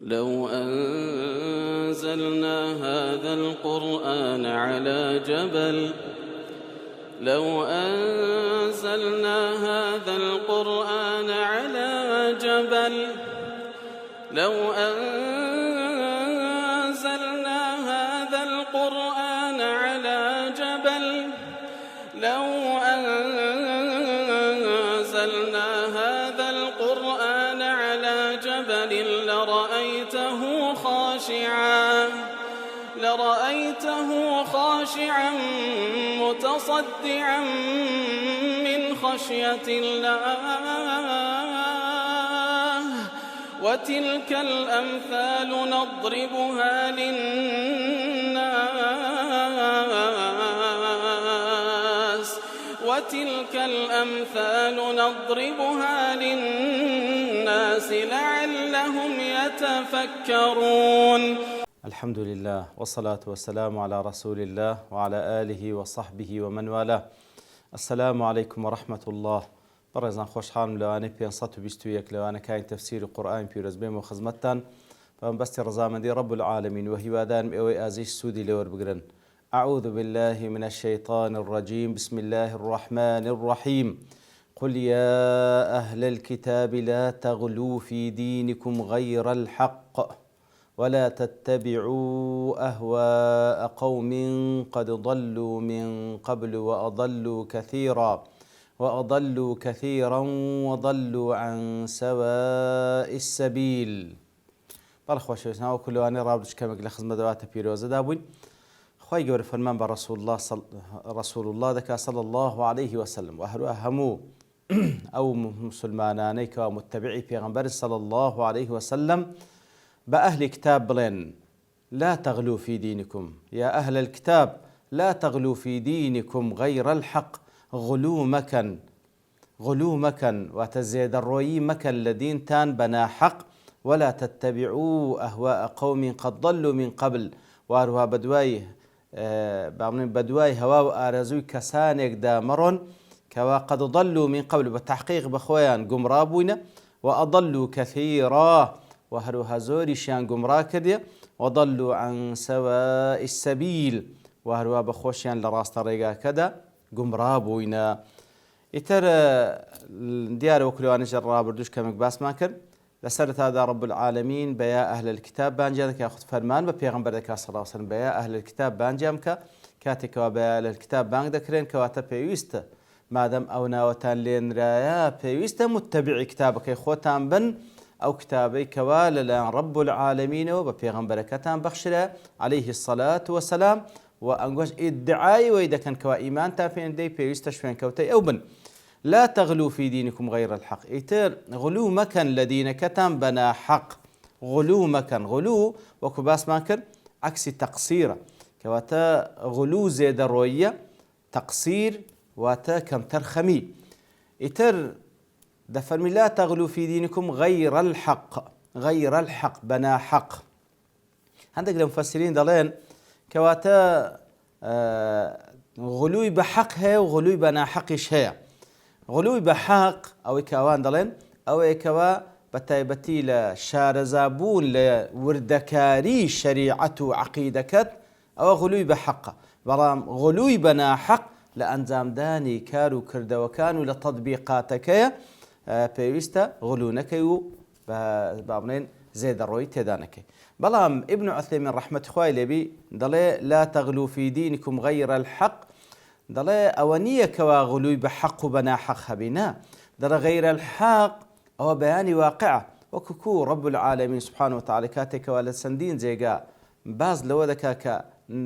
لو أنزلنا هذا القرآن على جبل لو أنزلنا هذا القرآن على جبل لو أنزلنا هذا القرآن على جبل لو أنزلنا هذا القرآن على جبل لرأيته خاشعا متصدعا من خشية الله وتلك الأمثال نضربها للناس لعلهم يتفكرون. الحمد لله والصلاة والسلام على رسول الله وعلى آله وصحبه ومن والاه. السلام عليكم ورحمة الله. برزان خوشحالم لەوانەی 521 لەوانەکانی تەفسیری قورئانی پیرۆز بێمەوە خزمەتتان بەمبەستی ڕەزامەندی رب العالمین و هیوادارم ئێوەی ئازیز سوودی لێوەربگرن. أعوذ بالله من الشيطان الرجيم. بسم الله الرحمن الرحيم. قل يا أهل الكتاب لا تغلوا في دينكم غير الحق ولا تتبعوا أهواء قوم قد ضلوا من قبل وأضلوا كثيرا وضلوا عن سواء السبيل. بەڵخۆشەویستان و کولوانی ڕابردوش کەمێک لە خزمەت دەواتە پیرۆزەدا بووین. خی گەورە فەرمان بە رسول الله دەکا صلى الله عليه وسلم و هەروە هەموو ئەو مسلمانانەی کەوا متبعی پێغەمبەر صلى الله عليه وسلم بأهل كتاب بلين لا تغلوا في دينكم. يا أهل الكتاب لا تغلوا في دينكم غير الحق. غلو مكن وتزيد الروي مكن لدين تان بنا حق ولا تتبعوا أهواء قوم قد ضلوا من قبل. وارها بدواي هوا آرزوي كسانك دامرون كوا قد ضلوا من قبل بالتحقيق بخويان قمرابوين وأضلوا كثيرا وهروها زۆریشیان گومڕا کردێ وضلوا عن سواء السبيل وهروها بەخۆشیان لە ڕاستە ڕێگاکەدا گومڕا بووینە. ئیتر دیارە وەکلوانیش ڕابردوش کەمێک باسمان کرد لەسەرتادا رب العالمین بە یا ئەهل الكتاب بانجیان دەکا خود فەرمان بە پێغەمبەر دەکا صلی الله علیه وسلم بە یا ئەهل الكتاب بانجیان بکە کاتێکەوە بە یا ئەهل الكتاب بانگ دەکرێن کەواتە پێویستە مادەم ئەو ناوەتان لێنرایە پێویستە متبعی کتابەکەی خۆتان بن أو كتابي كوال لان رب العالمين وبيغمبركتان بخشرة عليه الصلاة والسلام وأنقوش ادعاء وإذا كان كوا إيمان تافين دي بيستشفين كوتي أو بن. لا تغلوا في دينكم غير الحق. إتر غلو مكان لدين كتان بنا حق. غلو مكان غلو وكباس ماكر عكس تقصير كواتا غلو زيد الروية تقصير واتا كم ترخمي. إتر دفرمي لا تغلوا في دينكم غير الحق بنا حق. عندك المفسرين دلين كواتا غلوي بحق هي وغلوي بنا حقش هي. غلوي بحق أو كوان دلين أو كوا بتايبتي لشارزابون لوردكاري شريعة عقيدكت أو غلوي بحق برام غلوي بنا حق لأنزام داني كارو كردو وكانوا لتطبيقاتك پێویستە غلو نەکەی و بابنين زێدە ڕۆی تێدا نەکەی. بەڵام ابن عثيمين رحمة خوای لێبی دەڵێ لا تغلو في دينكم غير الحق دەڵێ ئەوە نییە کەوا غلووی بە حەق و بە ناحەق هەبینا دەڵێ غير الحق ئەوە بەیانی واقعە وەکو رب العالمين سبحانه وتعالى کاتێکەوە لە چەندین جێگا باز لەوە دەکا کە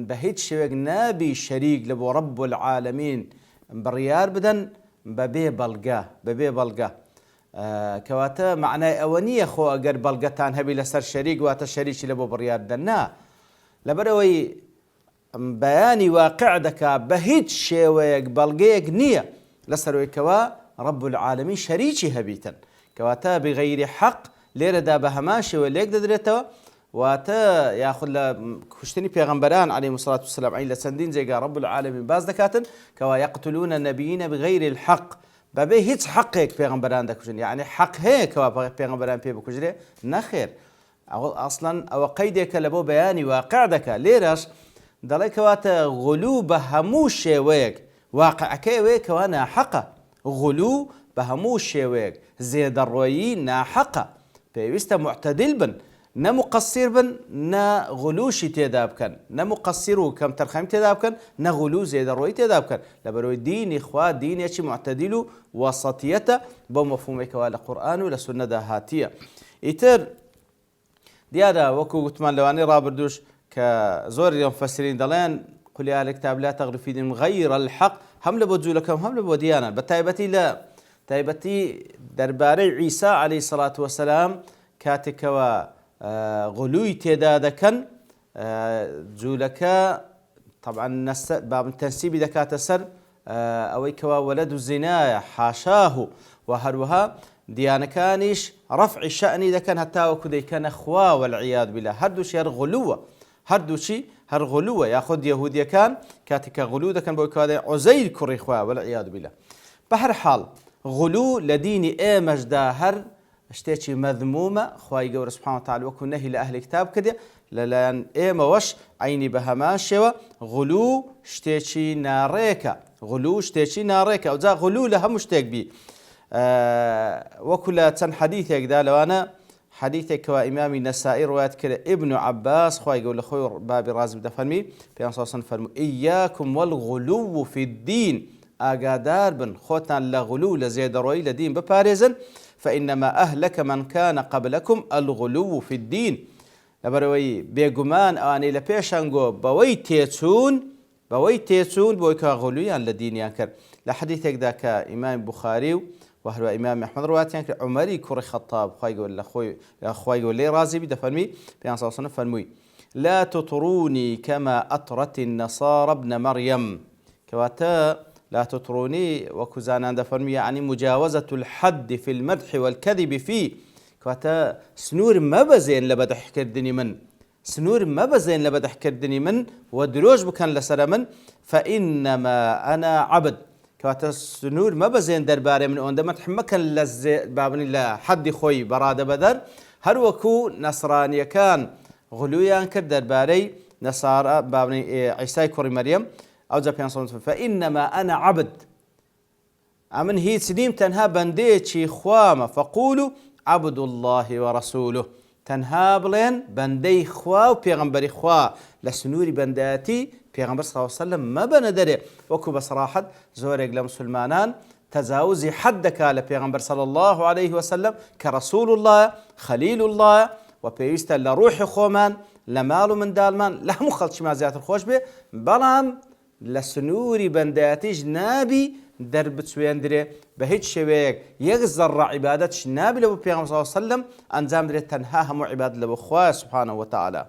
بە هیچ شێوێک نابی شەریک لە بۆ رب العالمين بڕیار بدەن بەبێ بەڵگە کەواتە معنای ئەوە نییە خۆ ئەگەر بەڵگەتان هەبی لەسەر شەریک واتە شەریکی لە بۆ بڕیاردەن نا لەبەرەوەی بەیانی واقع دەکا بە هیچ شێوەیەک بەڵگەیەک نییە لەسەرەوەیکەوە رب العالمین شەریکی هەبیتن کەواتە بغەیری حەق لێرەدا بە هەمان شێوە لێک دەدرێتەوە واتە یاخود لە کوشتنی پێغەمبەران عەلەیهیمو الصەلاة والسەلام عین لە چەندین جێگا رب العالمین باز دەکاتن کەوا یەقتولون النەبیین بغەیری الحەق بەبێ هیچ حەقێک پێغەمبەران دەکوژن یعنی حەق هەیە کەوا پێغەمبەران پێ بکوژرێ نەخێر ئەسڵەن ئەوە قەیدێکە لە بۆ بەیانی واقع دەکە. لێرەش دەڵێ کەواتە غولو بە هەموو شێوەیەک واقعەکە ئەوەیە کەوا ناحەقە. غولو بە هەموو شێوەیەک زێدەڕۆیی ناحەقە. پێویستە معتەدیل بن، نە مقەسیر بن، نە غولوشی تێدا بکەن، نە مقەسیر و کەم تەرخەمی تێدا بکەن، نە غولو زێدەڕۆیی تێدا بکەن. لەبەرەوەی دینی خوا دینێکی معتەدیل و وەسەطیەتە بۆ مەفهومێکەوە لە قورئان و لە سوننەدا هاتیە. ئیتر دیارە وەکو گوتمان لەوانەی ڕابردووش کە زۆری مفەسرین دەڵێن قل يا أهل الكتاب لا تغلوا في دين غير الحق، هەم لە بۆ جوولەکەم هەم لە بۆ دیانە، بە تایبەتی دەربارەی عیسا عەلەیهی سەڵات وەسەلام کاتێکەوە غولووی تێدا دەکەن، جوولەکە طبعا باب تەنسیبی دەکاتە سەر ئەوەی کەوا وەلەد و زینایە حاشاه، و هەروەها دیانەکانیش ڕەفعی شەعنی دەکەن هەتاوەکو دەیکەنە خوا وەالعیاذ بالله. هەردووشی هەر غولووە، هەردووچی هەر غولووە. یاخود یەهودیەکان کاتێککە غولو دەکەن بۆی کادێ عوزەیر کوڕی خوا وەالعیاذ بالله. بە هەر حاڵ غولو لە دینی ئێمەشدا هەر شتێکی مەذمومە. خوای گەورە سوبحانەهو وتەعالا وەکو نەهی لە ئەهلی کتاب کردێ، لەلایەن ئێمەوەش عینی بە هەمان شێوە غولو شتێکی ناڕێکە. غولو شتێکی ناڕێکە. ئەوجا غولو لە هەموو شتێک بی. وەکو لە چەند حەدیثێکدا لەوانە حەدیثێکەوە ئیمامی نەسائی ڕوایەت کرد ئیبن عەباس خوای گەورە لە خۆی بابی ڕازی دەفەرمی پێغەمبەر صلی الله علیه و سلم فەرمووی ئیاکم والغلو فی الدین، ئاگادار بن خۆتان لە غولو لە زێدەڕۆیی لە دین بپارێزن، فإنما أهلك من كان قبلكم الغلو في الدين. لەبەرەوەی بێگومان ئەوانەی لە پێشانگۆ بەوەی تێچوون بۆی کە غولویان لە دینیان کرد. لە حەدیثێکدا کە ئیمامی بوخاری و وهروە ئیمامی ئەحمەد ڕواتیان کرد عومەری کوڕی خەتاب خوای گەورە لێی ڕازی بی دەفەرمی پێغەمبەر صلی الله علیه و سلم فەرمووی لا تطروني كما أطرت النصارى ابن مريم. کەواتە لا تطروني وەکو زانان دەفەرمی یعنی مجاوزة الحد في المدح والكذب فيه. کەواتە سنوور مەبەزێن لە بەدەحکردنی من، سنوور مەبەزێن لە بەدەحکردنی من و درۆژ بکەن لەسرە من. فإنما أنا عبد. کەواتە سنوور مەبەزێن دەربارەی من، ئەوەندە مەدح مەکەن لە بابنی لە حەدی خۆی بەڕادە بەدەر. هەروەکو نەسرانیەکان غولویان کرد دەربارەی نەسارا بابنی عیسای کوڕی مەریەم. ئەوجا پێیان سەڵام فإنما أنا عبد، ئەمن هیچ نیم تەنها بەندەیەکی خوامە. فقولوا عبد الله ورسوله، تەنها بڵێن بەندەی خوا و پێغەمبەری خوا. لە سنووری بەندایەتی پێغەمبەر صلی الله علیه و سلم مەبەنە دەرێ. وەکو بە سەراحەت زۆرێک لە مسلمانان تەجاوزی حەد دەکا لە پێغەمبەر صلی الله عليه وسلم کە رەسوول الله خەلیل الله و پێویستە لە ڕوحی خۆمان لە ماڵ و منداڵمان لە هەموو خەڵکیمان زیاتر خۆش بێ، بەڵام لە سنووری بەندایەتیش نابی دەربچوێندرێ بە هیچ شێوەیەک یەک زەڕە عیبادەتش نابی لە بۆ پێغەمبەر صلی الله علیه وسلم ئەنجام درێت تەنها هەموو عیبادەت لە بۆ خوای سوبحانه وتعالی.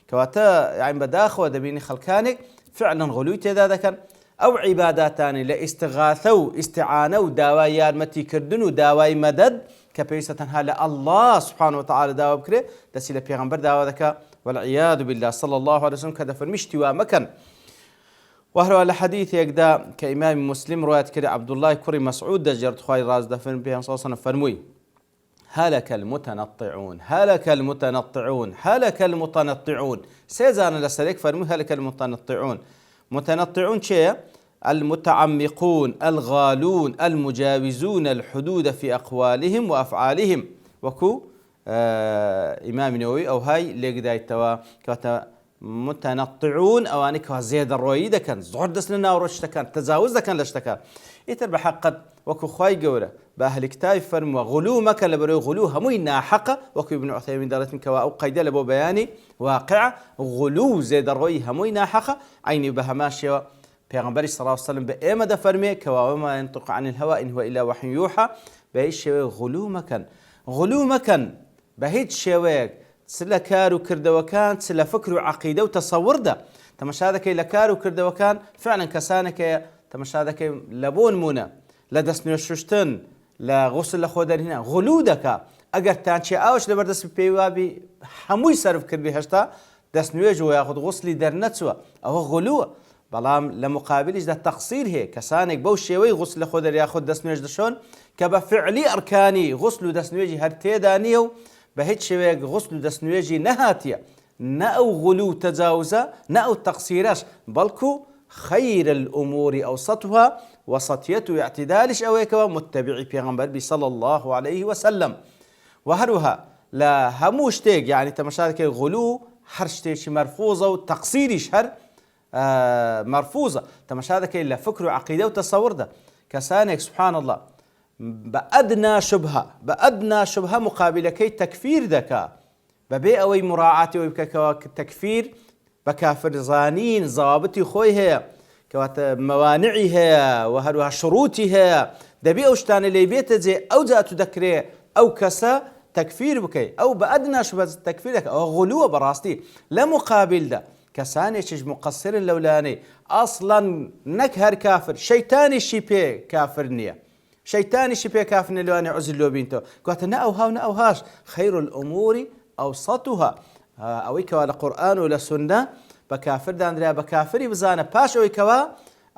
کەواتە یعنی بەداخەوە دەبینی خەڵکانێک فعلا غولوی تێدا دەکەن. ئەو عیباداتانی لە ئیستغاثە و ئیستعانە و داوای یارمەتیکردن و داوای مەدەد کە پێویستە تەنها لە الله سبحانه وتعالی داوا بکرێ، دەستی لە پێغەمبەر داوا دەکا والعیاذ بالله صلی الله عليه وسلم کە دەفەرمی شتیوا مەکەن. وهروە لە حەدیثێکدا کە ئیمامی مسلم ڕوایەت کرد عەبدوڵڵای کوڕی مەسعود دەجێڕێت خوای ڕاز دەفەرمی پێغەمبەر صلی الله علیه وسلم فەرمووی هلك المتنطعون هلك المتنطعون هلك المتنطعون. سێزانە لەسەرێک فەرمووی هلك المتنطعون. متنطعون چێە؟ المتعمقون الغالون المجاوزون الحدود في أقوالهم وأفعالهم. وەکو ئیمامی نەوەوی ئەو های لێگدایتەوە کەواتە متنطعون ئەوانەی کە زێدەڕۆیی دەکەن، زۆر دەست لە ناوڕۆ شتەکان، تەجاوز دەکەن لە شتەکان. ئیتر بە حەقەت وەکو خوای گەورە بە ئەهلی کتاب فەرمووە غولو مەکە، لەبەرەوەی غولو هەمووی ناحەقە. وەکو ئیبن عوثەیمین دەڵێتن کەوا ئەو قەیدە لە بۆ بەیانی واقعە غولو زێدەڕۆیی هەمووی ناحەقە. عینی بە هەمان شێوە پێغەمبەری صلی الله علیه وسلم بە ئێمە دەفەرمێ کەوا وما ينطق عن الهوى إن هو إلا وحي يوحى. بە هیچ شێوەیەک غولو مەکەن، غولو مەکەن بە هیچ شێوەیەک، چ لە کار و کردەوەکان، چ لە فکر و عەقیدە و تەسەووردا. تەماشا دەکەی لە کار و کردەوەکان فعلا کەسانێکە تەماشا دەکەی لە بۆ نمونە لە دەستنوێ شوشتن، لە غوسل لە خۆ دەرهێنا غولو دەکا. ئەگەر تانچێ ئاوش لەبەردەست پێی وابی هەمووی سەرف کردبی هێشتا دەستنوێژەوە یاخود غوسلی دەرنەچووە، ئەوە غولووە. بەڵام لە مقابلیشدا تەقسیر هەیە، کەسانێک بەو شێوەی غوسل لە خۆ دەر یاخود دەستنوێژ دەشۆن کە بە فعلی ئەرکانی غوسل و دەستنوێژی هەر تێدا نییە و بە هیچ شێوەیەک غوسل و دەستنوێژی نەهاتیە، نە ئەو غولو و تەجاوزە، نە ئەو تەقسیرەش، بەڵکو خەیرە الئوموری ئەوسەتها وەسەتیەت و اعتیدالیش ئەوەیەکەوە متبعی پێغەمبەر بی صلی الله عليه وسلم. و هەروەها لە هەموو شتێک یعنی تەماشا دەکەی غولو هەر شتێکی مەرفوزە و تەقسیریش هەر مەرفوزە. تەماشا دەکەی لە فکر و عەقیدە و تەسەوردا کەسانێک سبحان الله بە ئەدنا شوبهە مقابلەکەی تەکفیر دەکا بەبێ ئەوەی مراعاتی ئەوەی بکەکەوە تەکفیر بە کافرزانین زەوابەتی خۆی هەیە، کەواتە مەوانعی هەیە و هەروەها شروطی هەیە، دەبێ ئەو شتانە لێی بێتە جێ ئەو جات و دەکرێ ئەو کەسە تەکفیر بکەی، ئەو بە ئەدنا شوبهە تەکفیر دەکە، ئەوە غولووە بەڕاستی. لە مقابلدا کەسانێکیش مقەسرن لەولانەی ئەسڵەن نەک هەر کافر، شەیتانیشی پێ کافر نییە، شەیتانیشی پێ کافر نییە لەوانەیە عوزر لۆ بینتەوە، کەواتە نە ئەوها و نە ئەوهاش، خەیر الئوموری ئەوسەتها، ئەوەی کەوا لە قورئان و لە سونە بە کافر دانرا بە کافری بزانە، پاش ئەوەی کەوا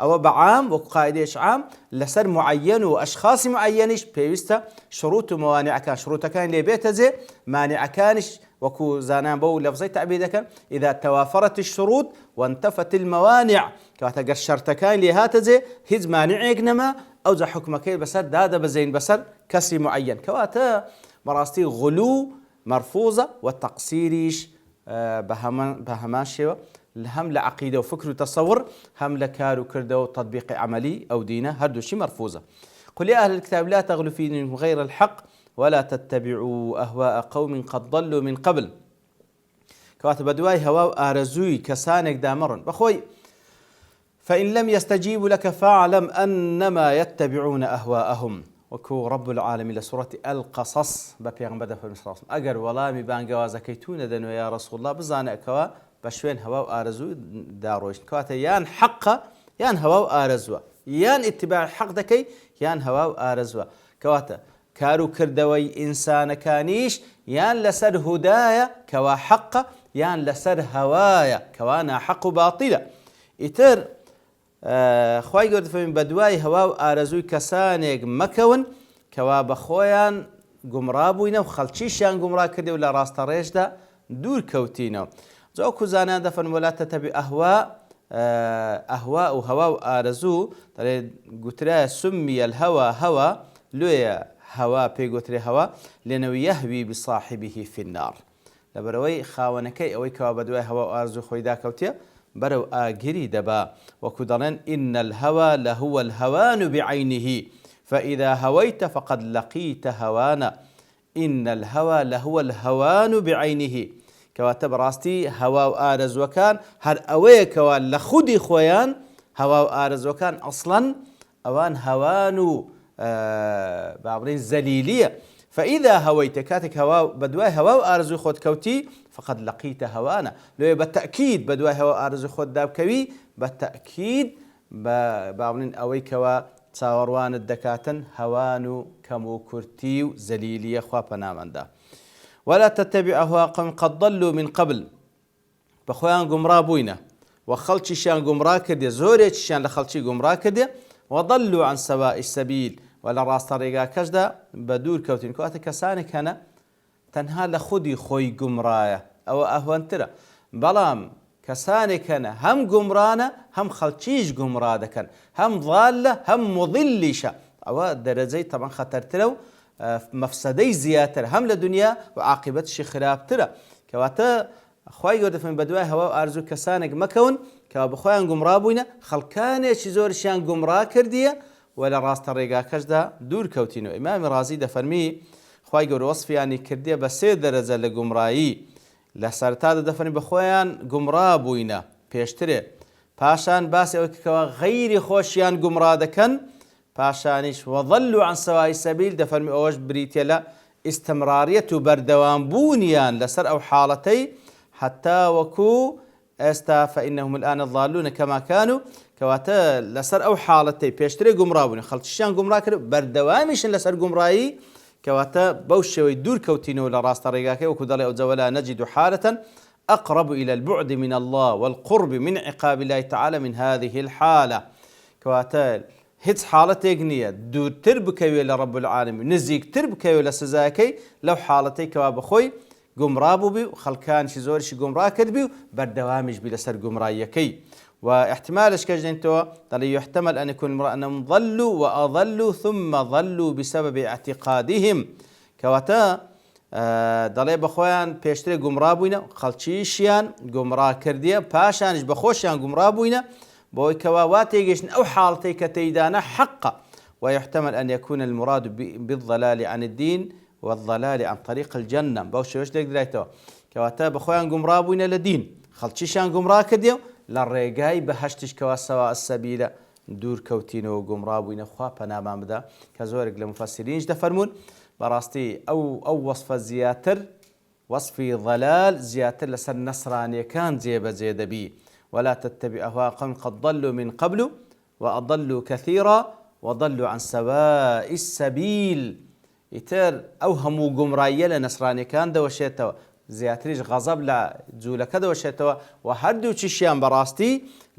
ئەوە بەعام وەکو قاعیدەیەک عام لەسەر معەیەن و ئەشخاصی معەیەنیش پێویستە شروط و مەوانیعەکان شروطەکان لێ بێتە جێ، مانیعەکانیش وەکو زانان بەو لەفزەی تعبیر دەکەن ئیذا تەوافەرەت الشروط وانتەفەت المەوانیع، کەواتە گەر شەرتەکان لێ هاتە جێ هیچ مانیعێک نەما ئەوجا حکمەکەی بەسەر دادەبەزین بەسەر کەسی معەیەن، کەواتە بەڕاستی غولو مەرفوزە و تەقسیریش بە هەمان شێوە هەم لە عەقیدە و فکر و تەسەور هەم لە کار و کردە و تەطبیقی عەمەلی ئەو دینە هەردووشی مەرفوزە. قل يا أهل الكتاب لا تغلوا في دينكم غير الحق ولا تتبعوا أهواء قوم قد ضلوا من قبل. کەواتە بەدوای هەوا و ئارەزووی کەسانێک دامەڕن بەخۆی فإن لم يستجيبوا لك فاعلم أنما يتبعون أهواءهم، وەکو رب العالمین لە سوڕەتی ئەلقەسەس بە پێغەمبەر دەفەرمێت ئەگەر وەڵامی بانگەوازەکەی تو نەدەنەوە یا ڕەسوڵ الله بزانێکەوە بە شوێن هەوا و ئارەزوو داڕۆیشت، کەواتە یان حەقە یان هەوا و ئارەزووە، یان ئیتیباع حەق دەکەی یان هەوا و ئارەزووە، کەواتە کار و کردەوەی ئینسانەکانیش یان لەسەر هودایە کەوا حەقە یان لەسەر هەوایە کەوا ناحەق و باتیلە. ئیتر خوای گەورە دەفەرمێت بە دوای هەوا و ئارەزووی کەسانێک مەکەون کەوا بە خۆیان گومڕا بووینە و خەڵکیشیان گومڕا کردێ و لە ڕاستە ڕێژدا دوور کەوتینەوە. وەکو زانایان دەفەرمێن وەلا تەتەبیع ئەهوا و هەوا و ئارەزوو دەڵێت گوترایە سمیە الهەوا هەوا لێیە هەوا پێی گوترێ هەوا لێنەوە یەهوی بصاحبه في النار، لەبەرەوەی خاوەنەکەی ئەوەی کەوا بە دوای هەوا و ئارەزوو خۆی داکەوتێ بەرەو ئاگری دەبا، وەکو دەڵێن إن الهوى لهو الهوان بعينه فإذا هويت فقد لقيت هوانا، إن الهوى لهو الهوان بعينه، کەواتە بەڕاستی هەوا و ئارەزوەکان هەر ئەوەیەکەوە لە خودی خۆیان هەوا و ئارەزوەکان ئەسڵەن ئەوان هەوان و بابڕین زەلیلیە، فإذا هويت کاتێک هەوا بەدوای هەوا و ئارەزوی خۆت کەوتی فقد لقيت هوانا، لێ بەتەئکید بەدوای هەوا و ئارەزوی خۆت دابکەوی بەتەئکید بابڕین ئەوەی کەوا چاوەڕوانت دەکاتن هەوان و کەم و کورتی و زەلیلیە خوا پەنامەندا. ولا تتبع أهواء قوم قد ضلوا من قبل، بخویان گمڕا بووینە و خەڵکیشیان گمڕا کردێ، زۆرێکیشیان لە خەڵکی گمڕا کردێ، وضلوا عن سواء السبيل و لە ڕاستە ڕێگاکەشدا بە دوور کەوتین، کەواتە کەسانێک هەنە تەنها لە خودی خۆی گومڕایە ئەوە ئەهوەنترە، بەڵام کەسانێک هەنە هەم گومڕانە هەم خەڵکیش گومڕا دەکەن، هەم ضالە هەم مضلیشە، ئەوە دەرەجەی تەبەن خەتەرترە و مەفسەدەی زیاتر هەم لە دنیا و عاقبەتشی خراپترە، کەواتە خوای گەورە دەفەرمێت بەدوای هەوا و ئارەزوو کەسانێک مەکەون کەوا بەخۆیان گومڕا بووینە، خەڵکانێکی زۆرشیان گومڕا کردیە و لە ڕاستە ڕێگاکەشدا دوور کەوتینەوە. ئیمامی ڕازی دەفەرمی خوای گەورە وەسفیانی کردێ بە سێ دەرەجە لە گومڕایی، لە سەرەتادا دەفەرمی بەخۆیان گومڕا بووینە پێشترێ، پاشان باسی ئەوەی کەوا غەیری خۆشیان گومڕا دەکەن، پاشانیش وضلوا عن سواء السبيل دەفەرمی ئەوەش بریتە لە ئیستمراریەت و بەردەوام بوونیان لەسەر ئەو حاڵەتەی حتا وەکو ئێستا فإنهم الآن ضالون كما كانوا، کەواتە لەسەر ئەو حاڵەتەی پێشترێ گومڕا بوون خەڵکیشیان گومڕا کرد بەردەوامیشن لەسەر گومڕایی، کەواتە بەو شێوەی دوور کەوتینەوە لە ڕاستە ڕێگاکەی، وەکو دەڵێ ئەوجا ولا نجد حالة أقرب إلى البعد من الله والقرب من عقاب الله تعالى من هذه الحالة، کەواتە هیچ حاڵەتێک نییە دوورتر بکەوێت لە ڕەب العالەمین نزیکتر بکەوێت لە سزاکەی لەو حاڵەتەی کەوا بخۆی گومڕا بووبی و خەڵکانشی زۆرشی گومڕا کردبی و بەردەوامیش بی لەسەر گومڕاییەکەی واحتمالش كجنتوا يحتمل أن يكون المرأة أنهم ضلوا وأضلوا ثم ضلوا بسبب اعتقادهم كواتا دەڵێ بەخۆیان پێشترێ گومڕا بووینە خەڵکیشیان گومڕا کردیە پاشانش بەخۆشیان گومڕا بووینە بۆی کەوا وا تێگەشتن ئەو حاڵەتەی کە تێیدانە حەقە ويحتمل أن يكون المراد بالضلال عن الدين والضلال عن طريق الجنة بەو شێوەش لێک درایتەوە کەواتە بەخۆیان گومڕا بووینە لە دین خەڵکیشیان گومڕا کردیە لە ڕێگای بەهەشتش کەوا سەوا السەبیلە دوور کەوتینەوە گومڕا بووینە خوا پەنامان بدە کە زۆرێک لە مفەسرینش دەفەرمون بەڕاستی ئەو وەصفە زیاتر وەصفی ضلال زیاتر لەسەر نەسرانیەکان جێبەجێ دەبی ولا تتبع أهواء قوم قد ضلوا من قبل وأضلوا كثيرا وضلوا عن سواء السبيل ئیتر ئەو هەموو گومڕاییە لە نەسرانیەکان دەوەشێتەوە زیاتریش غەزەب لە جوولەکە دەوەشێتەوە و هەردوو چیشیان بەڕاستی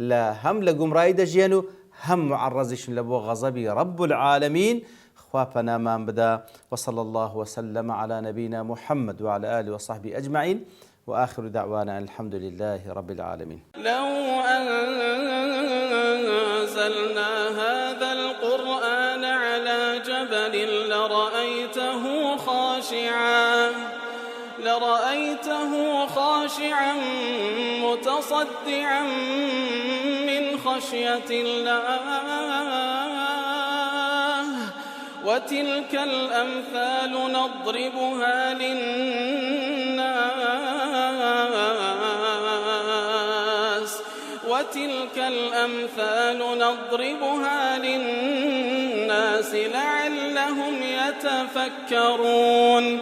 لە هەم لە گومڕایی دەژێن و هەم معەڕەزیشن لە بۆ غەزەبی رب العالمین خوا پەنامان بدە وصلى الله وسلم على نبينا محمد وعلى آله وصحبه أجمعين وآخر دعوانا الحمد لله رب العالمين لو أنزلنا هذا القرآن على جبل لرأيته خاشعا متصدعا من خشية الله وتلك الأمثال نضربها للناس لعلهم يتفكرون